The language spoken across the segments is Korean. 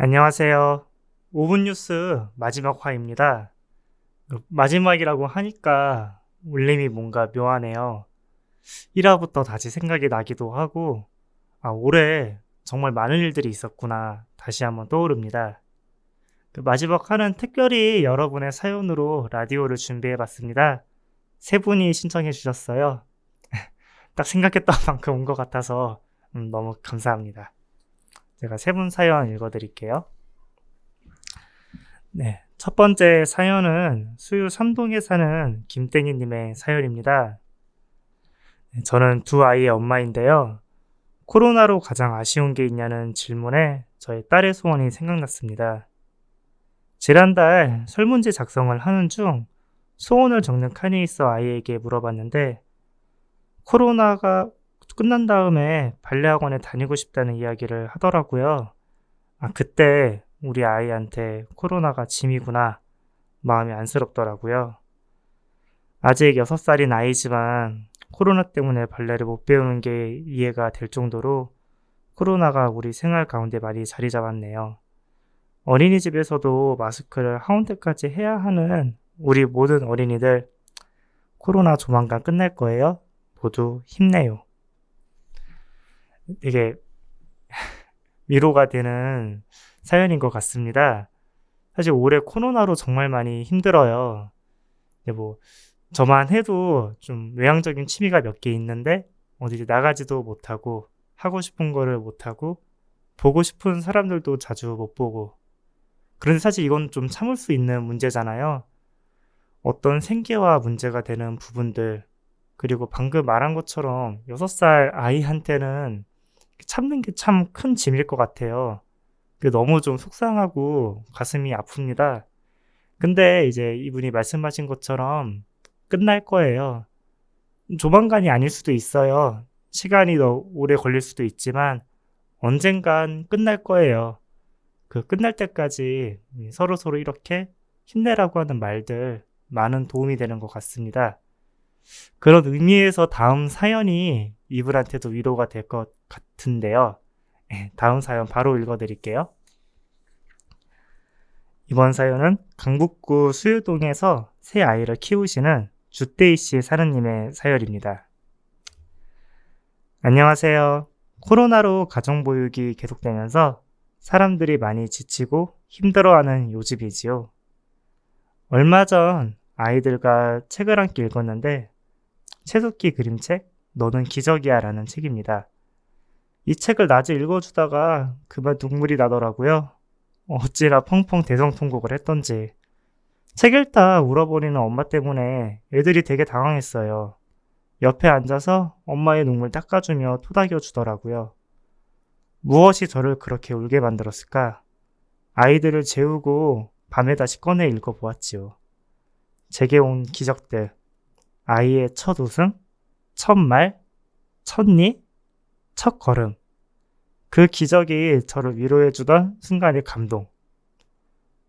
안녕하세요. 5분 뉴스 마지막 화입니다. 마지막이라고 하니까 울림이 뭔가 묘하네요. 1화부터 다시 생각이 나기도 하고, 올해 정말 많은 일들이 있었구나 다시 한번 떠오릅니다. 마지막 화는 특별히 여러분의 사연으로 라디오를 준비해 봤습니다. 세 분이 신청해 주셨어요. 딱 생각했던 만큼 온 것 같아서 너무 감사합니다. 제가 세 분 사연 읽어 드릴게요. 네. 첫 번째 사연은 수유 삼동에 사는 김땡이님의 사연입니다. 네, 저는 두 아이의 엄마인데요. 코로나로 가장 아쉬운 게 있냐는 질문에 저희 딸의 소원이 생각났습니다. 지난달 설문지 작성을 하는 중 소원을 적는 칸이 있어 아이에게 물어봤는데 코로나가 끝난 다음에 발레학원에 다니고 싶다는 이야기를 하더라고요. 그때 우리 아이한테 코로나가 짐이구나 마음이 안쓰럽더라고요. 아직 6살인 아이지만 코로나 때문에 발레를 못 배우는 게 이해가 될 정도로 코로나가 우리 생활 가운데 많이 자리 잡았네요. 어린이집에서도 마스크를 하운데까지 해야 하는 우리 모든 어린이들 코로나 조만간 끝날 거예요. 모두 힘내요. 되게 위로가 되는 사연인 것 같습니다. 사실 올해 코로나로 정말 많이 힘들어요. 근데 저만 해도 좀 외향적인 취미가 몇 개 있는데 어디 나가지도 못하고 하고 싶은 거를 못하고 보고 싶은 사람들도 자주 못 보고 그런데 사실 이건 좀 참을 수 있는 문제잖아요. 어떤 생계와 문제가 되는 부분들 그리고 방금 말한 것처럼 6살 아이한테는 참는 게 참 큰 짐일 것 같아요. 그게 너무 좀 속상하고 가슴이 아픕니다. 근데 이제 이분이 말씀하신 것처럼 끝날 거예요. 조만간이 아닐 수도 있어요. 시간이 더 오래 걸릴 수도 있지만 언젠간 끝날 거예요. 그 끝날 때까지 서로서로 이렇게 힘내라고 하는 말들 많은 도움이 되는 것 같습니다. 그런 의미에서 다음 사연이 이분한테도 위로가 될 것 같은데요. 다음 사연 바로 읽어드릴게요. 이번 사연은 강북구 수유동에서 새 아이를 키우시는 주대희 씨 사는님의 사연입니다. 안녕하세요. 코로나로 가정보육이 계속되면서 사람들이 많이 지치고 힘들어하는 요즘이지요. 얼마 전 아이들과 책을 함께 읽었는데 채석기 그림책 너는 기적이야 라는 책입니다. 이 책을 낮에 읽어주다가 그만 눈물이 나더라고요. 어찌나 펑펑 대성통곡을 했던지. 책 읽다 울어버리는 엄마 때문에 애들이 되게 당황했어요. 옆에 앉아서 엄마의 눈물 닦아주며 토닥여 주더라고요. 무엇이 저를 그렇게 울게 만들었을까? 아이들을 재우고 밤에 다시 꺼내 읽어보았지요. 제게 온 기적들. 아이의 첫 웃음, 첫 말, 첫 니, 첫 걸음. 그 기적이 저를 위로해주던 순간의 감동.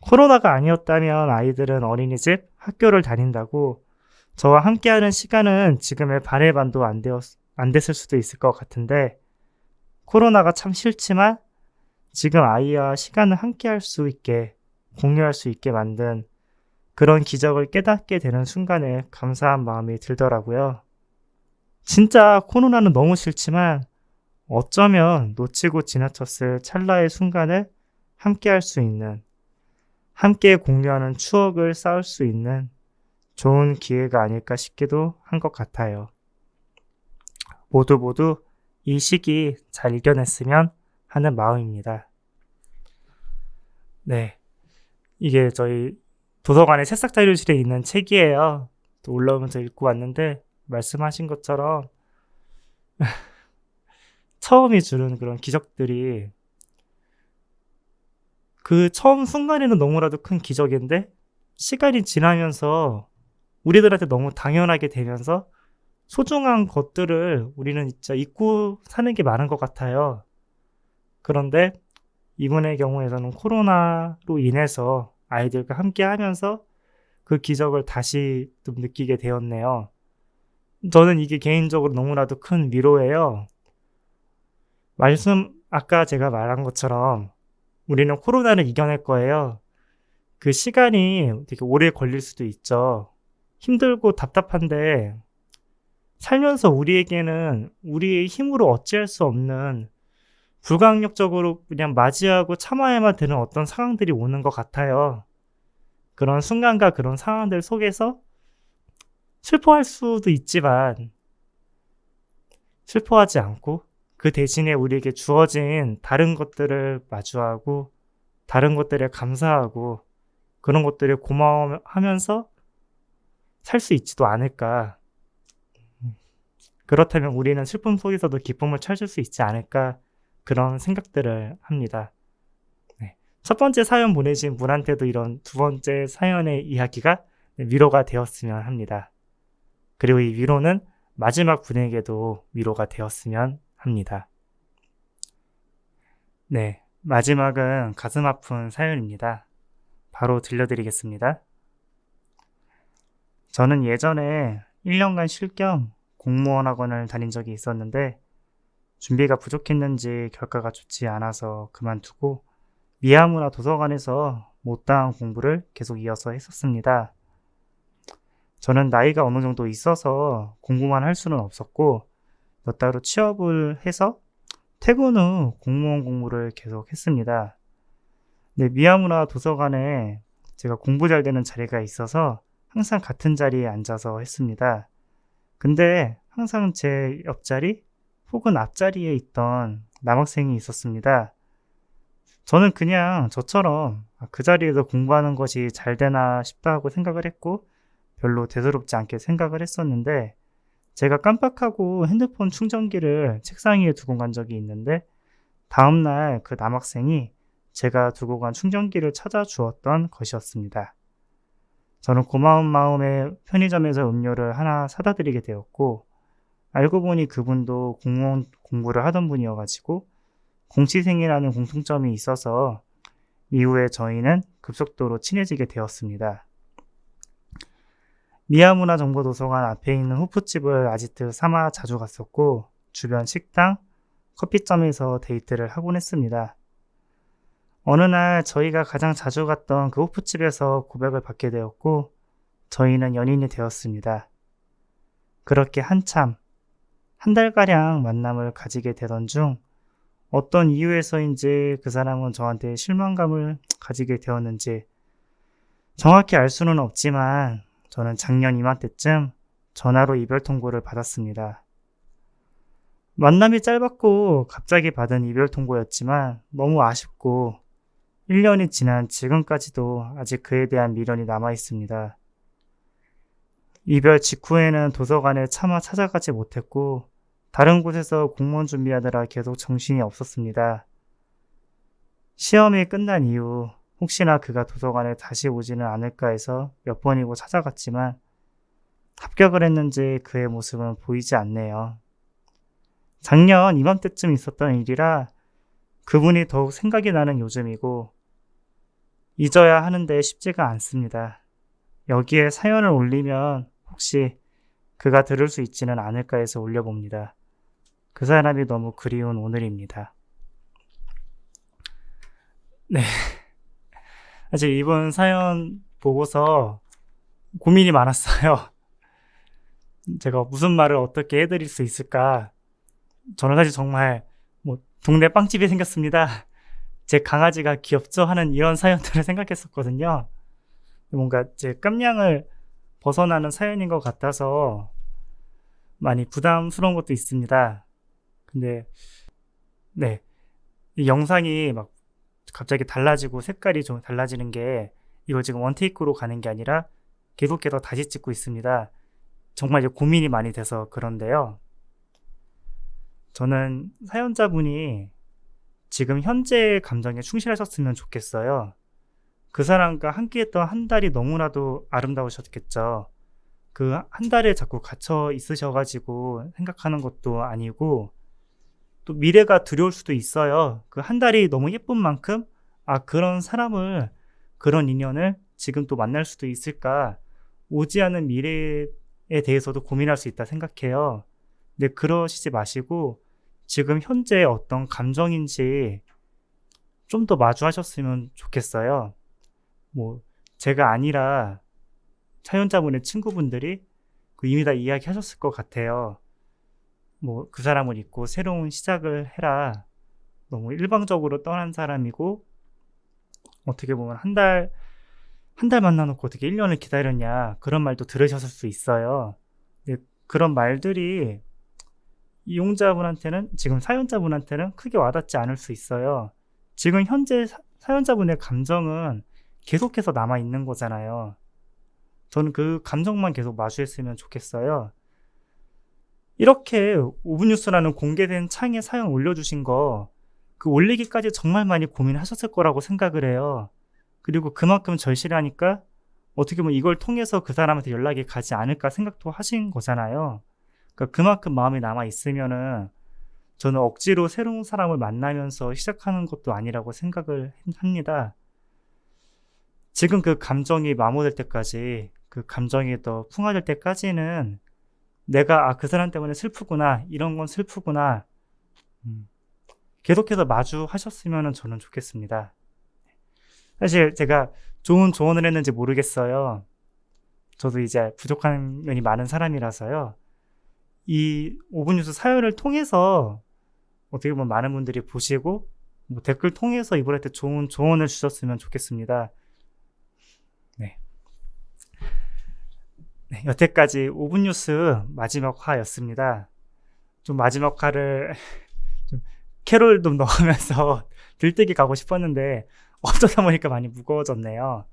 코로나가 아니었다면 아이들은 어린이집, 학교를 다닌다고 저와 함께하는 시간은 지금의 반의 반도 안 됐을 수도 있을 것 같은데 코로나가 참 싫지만 지금 아이와 시간을 함께할 수 있게 공유할 수 있게 만든 그런 기적을 깨닫게 되는 순간에 감사한 마음이 들더라고요. 진짜 코로나는 너무 싫지만 어쩌면 놓치고 지나쳤을 찰나의 순간을 함께할 수 있는 함께 공유하는 추억을 쌓을 수 있는 좋은 기회가 아닐까 싶기도 한 것 같아요. 모두 이 시기 잘 이겨냈으면 하는 마음입니다. 네. 이게 저희 도서관의 새싹 자료실에 있는 책이에요. 또 올라오면서 읽고 왔는데 말씀하신 것처럼 처음이 주는 그런 기적들이 그 처음 순간에는 너무나도 큰 기적인데 시간이 지나면서 우리들한테 너무 당연하게 되면서 소중한 것들을 우리는 진짜 잊고 사는 게 많은 것 같아요. 그런데 이분의 경우에서는 코로나로 인해서 아이들과 함께 하면서 그 기적을 다시 좀 느끼게 되었네요. 저는 이게 개인적으로 너무나도 큰 위로예요. 아까 제가 말한 것처럼 우리는 코로나를 이겨낼 거예요. 그 시간이 되게 오래 걸릴 수도 있죠. 힘들고 답답한데 살면서 우리에게는 우리의 힘으로 어찌할 수 없는 불가항력적으로 그냥 맞이하고 참아야만 되는 어떤 상황들이 오는 것 같아요. 그런 순간과 그런 상황들 속에서 슬퍼할 수도 있지만 슬퍼하지 않고 그 대신에 우리에게 주어진 다른 것들을 마주하고 다른 것들에 감사하고 그런 것들에 고마워하면서 살 수 있지도 않을까. 그렇다면 우리는 슬픔 속에서도 기쁨을 찾을 수 있지 않을까 그런 생각들을 합니다. 네. 첫 번째 사연 보내신 분한테도 이런 두 번째 사연의 이야기가 위로가 되었으면 합니다. 그리고 이 위로는 마지막 분에게도 위로가 되었으면 합니다. 네. 마지막은 가슴 아픈 사연입니다. 바로 들려드리겠습니다. 저는 예전에 1년간 쉴 겸 공무원 학원을 다닌 적이 있었는데 준비가 부족했는지 결과가 좋지 않아서 그만두고 미야무라 도서관에서 못다한 공부를 계속 이어서 했었습니다. 저는 나이가 어느 정도 있어서 공부만 할 수는 없었고 몇 달 후 취업을 해서 퇴근 후 공무원 공부를 계속 했습니다. 네, 미야무라 도서관에 제가 공부 잘 되는 자리가 있어서 항상 같은 자리에 앉아서 했습니다. 근데 항상 제 옆자리 혹은 앞자리에 있던 남학생이 있었습니다. 저는 그냥 저처럼 그 자리에서 공부하는 것이 잘 되나 싶다고 생각을 했고 별로 대수롭지 않게 생각을 했었는데 제가 깜빡하고 핸드폰 충전기를 책상 위에 두고 간 적이 있는데 다음날 그 남학생이 제가 두고 간 충전기를 찾아주었던 것이었습니다. 저는 고마운 마음에 편의점에서 음료를 하나 사다 드리게 되었고 알고 보니 그분도 공무원 공부를 하던 분이어가지고 공시생이라는 공통점이 있어서 이후에 저희는 급속도로 친해지게 되었습니다. 미야무라 정보도서관 앞에 있는 호프집을 아지트 삼아 자주 갔었고 주변 식당, 커피점에서 데이트를 하곤 했습니다. 어느 날 저희가 가장 자주 갔던 그 호프집에서 고백을 받게 되었고 저희는 연인이 되었습니다. 그렇게 한참, 한 달가량 만남을 가지게 되던 중 어떤 이유에서인지 그 사람은 저한테 실망감을 가지게 되었는지 정확히 알 수는 없지만 저는 작년 이맘때쯤 전화로 이별 통보를 받았습니다. 만남이 짧았고 갑자기 받은 이별 통보였지만 너무 아쉽고 1년이 지난 지금까지도 아직 그에 대한 미련이 남아 있습니다. 이별 직후에는 도서관에 차마 찾아가지 못했고 다른 곳에서 공무원 준비하느라 계속 정신이 없었습니다. 시험이 끝난 이후 혹시나 그가 도서관에 다시 오지는 않을까 해서 몇 번이고 찾아갔지만 합격을 했는지 그의 모습은 보이지 않네요. 작년 이맘때쯤 있었던 일이라 그분이 더욱 생각이 나는 요즘이고 잊어야 하는데 쉽지가 않습니다. 여기에 사연을 올리면 혹시 그가 들을 수 있지는 않을까 해서 올려봅니다. 그 사람이 너무 그리운 오늘입니다. 네. 사실 이번 사연 보고서 고민이 많았어요. 제가 무슨 말을 어떻게 해드릴 수 있을까? 저는 사실 정말 동네 빵집이 생겼습니다. 제 강아지가 귀엽죠? 하는 이런 사연들을 생각했었거든요. 뭔가 제 깜냥을 벗어나는 사연인 것 같아서 많이 부담스러운 것도 있습니다. 근데 네, 이 영상이 막 갑자기 달라지고 색깔이 좀 달라지는 게 이거 지금 원테이크로 가는 게 아니라 계속해서 다시 찍고 있습니다. 정말 이제 고민이 많이 돼서 그런데요. 저는 사연자분이 지금 현재의 감정에 충실하셨으면 좋겠어요. 그 사람과 함께했던 한 달이 너무나도 아름다우셨겠죠. 그 한 달에 자꾸 갇혀 있으셔가지고 생각하는 것도 아니고 또 미래가 두려울 수도 있어요. 그 한 달이 너무 예쁜 만큼 그런 사람을 그런 인연을 지금 또 만날 수도 있을까 오지 않은 미래에 대해서도 고민할 수 있다 생각해요. 근데 그러시지 마시고 지금 현재 어떤 감정인지 좀 더 마주하셨으면 좋겠어요. 뭐 제가 아니라 사연자분의 친구분들이 이미 다 이야기하셨을 것 같아요. 뭐 "그 사람을 잊고 새로운 시작을 해라." 너무 일방적으로 떠난 사람이고 어떻게 보면 한 달 만나 놓고 어떻게 1 년을 기다렸냐 그런 말도 들으셨을 수 있어요. 근데 그런 말들이 이용자분한테는 지금 사연자분한테는 크게 와닿지 않을 수 있어요. 지금 현재 사연자분의 감정은 계속해서 남아 있는 거잖아요. 저는 그 감정만 계속 마주했으면 좋겠어요. 이렇게 오브뉴스라는 공개된 창에 사연 올려주신 거 올리기까지 정말 많이 고민하셨을 거라고 생각을 해요. 그리고 그만큼 절실하니까 어떻게 보면 이걸 통해서 그 사람한테 연락이 가지 않을까 생각도 하신 거잖아요. 그러니까 그만큼 마음이 남아 있으면은 저는 억지로 새로운 사람을 만나면서 시작하는 것도 아니라고 생각을 합니다. 지금 그 감정이 마모될 때까지 그 감정이 더 풍화될 때까지는 내가 '아 그 사람 때문에 슬프구나. 이런 건 슬프구나.' 음 계속해서 마주하셨으면은 저는 좋겠습니다. 사실 제가 좋은 조언을 했는지 모르겠어요. 저도 이제 부족한 면이 많은 사람이라서요. 이 오브뉴스 사연을 통해서 어떻게 보면 많은 분들이 보시고 뭐 댓글 통해서 이분한테 좋은 조언을 주셨으면 좋겠습니다. 네. 네. 여태까지 오브뉴스 마지막 화였습니다. 좀 마지막 화를 좀 캐롤 좀 넣으면서 들뜨기 가고 싶었는데 어쩌다 보니까 많이 무거워졌네요.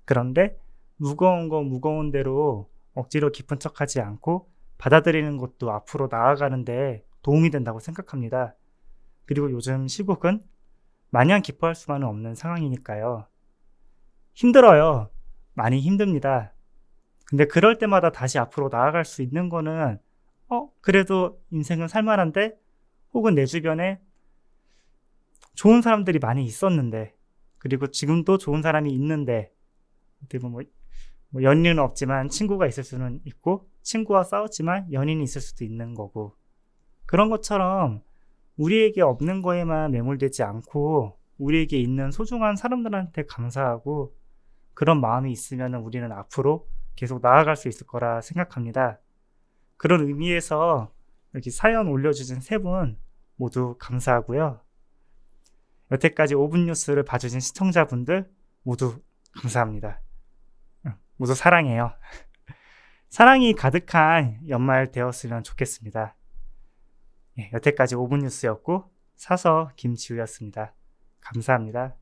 그런데 무거운 건 무거운 대로 억지로 깊은 척하지 않고 받아들이는 것도 앞으로 나아가는 데 도움이 된다고 생각합니다. 그리고 요즘 시국은 마냥 기뻐할 수만은 없는 상황이니까요. 힘들어요. 많이 힘듭니다. 근데 그럴 때마다 다시 앞으로 나아갈 수 있는 거는 그래도 인생은 살만한데 혹은 내 주변에 좋은 사람들이 많이 있었는데 그리고 지금도 좋은 사람이 있는데 어떻게 보면 뭐 연인은 없지만 친구가 있을 수는 있고 친구와 싸웠지만 연인이 있을 수도 있는 거고 그런 것처럼 우리에게 없는 거에만 매몰되지 않고 우리에게 있는 소중한 사람들한테 감사하고 그런 마음이 있으면 우리는 앞으로 계속 나아갈 수 있을 거라 생각합니다. 그런 의미에서 여기 사연 올려주신 세 분 모두 감사하고요. 여태까지 오븐뉴스를 봐주신 시청자분들 모두 감사합니다. 모두 사랑해요. 사랑이 가득한 연말 되었으면 좋겠습니다. 여태까지 오븐뉴스였고 사서 김지우였습니다. 감사합니다.